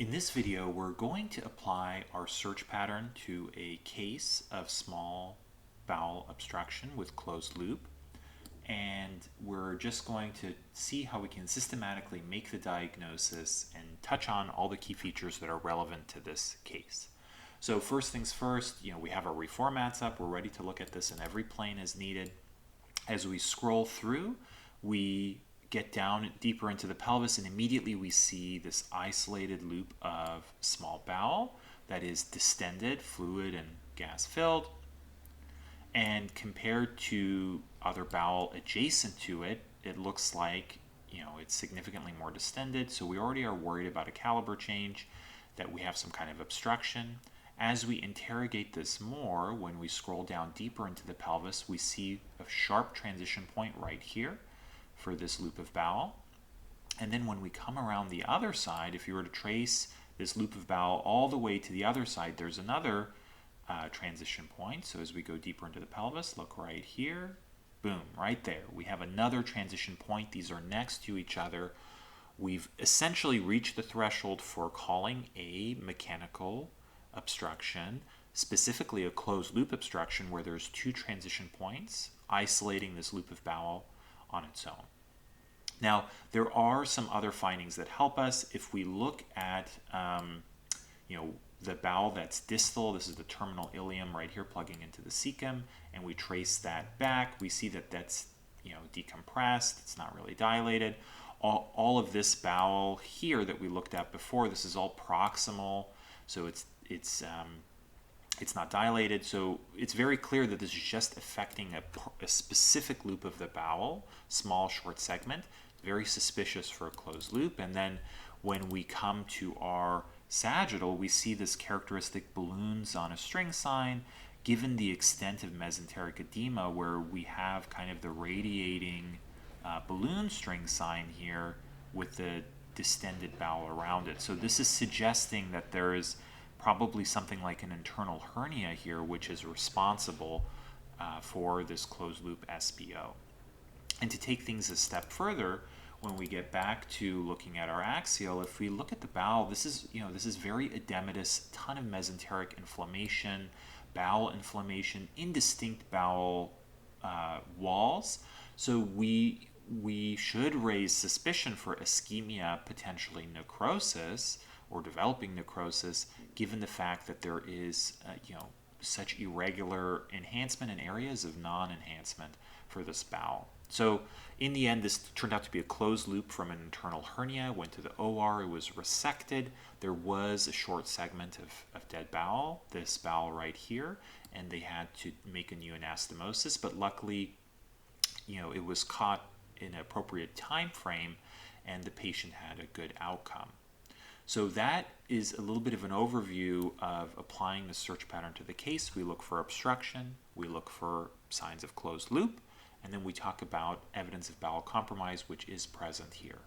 In this video, we're going to apply our search pattern to a case of small bowel obstruction with closed loop. And we're just going to see how we can systematically make the diagnosis and touch on all the key features that are relevant to this case. So first things first, we have our reformats up. We're ready to look at this in every plane as needed. As we scroll through, we get down deeper into the pelvis, and immediately we see this isolated loop of small bowel that is distended, fluid and gas filled. And compared to other bowel adjacent to it, it looks like it's significantly more distended. So we already are worried about a caliber change, that we have some kind of obstruction. As we interrogate this more, when we scroll down deeper into the pelvis, we see a sharp transition point right here for this loop of bowel. And then when we come around the other side, if you were to trace this loop of bowel all the way to the other side, there's another transition point. So as we go deeper into the pelvis, look right here, boom, right there. We have another transition point. These are next to each other. We've essentially reached the threshold for calling a mechanical obstruction, specifically a closed loop obstruction where there's two transition points isolating this loop of bowel on its own. Now, there are some other findings that help us. If we look at the bowel that's distal, this is the terminal ileum right here plugging into the cecum, and we trace that back, we see that that's decompressed, it's not really dilated. All of this bowel here that we looked at before, this is all proximal, so it's not dilated, so it's very clear that this is just affecting a specific loop of the bowel, small short segment, very suspicious for a closed loop. And then when we come to our sagittal, we see this characteristic balloons on a string sign, given the extent of mesenteric edema, where we have kind of the radiating balloon string sign here with the distended bowel around it. So this is suggesting that there is probably something like an internal hernia here, which is responsible for this closed loop SBO. And to take things a step further, when we get back to looking at our axial, if we look at the bowel, this is very edematous, ton of mesenteric inflammation, bowel inflammation, indistinct bowel walls. So we should raise suspicion for ischemia, potentially necrosis, or developing necrosis, given the fact that there is such irregular enhancement and areas of non-enhancement for this bowel. So in the end, this turned out to be a closed loop from an internal hernia, went to the OR, it was resected. There was a short segment of dead bowel, this bowel right here, and they had to make a new anastomosis, but luckily it was caught in an appropriate time frame and the patient had a good outcome. So that is a little bit of an overview of applying the search pattern to the case. We look for obstruction, we look for signs of closed loop, and then we talk about evidence of bowel compromise, which is present here.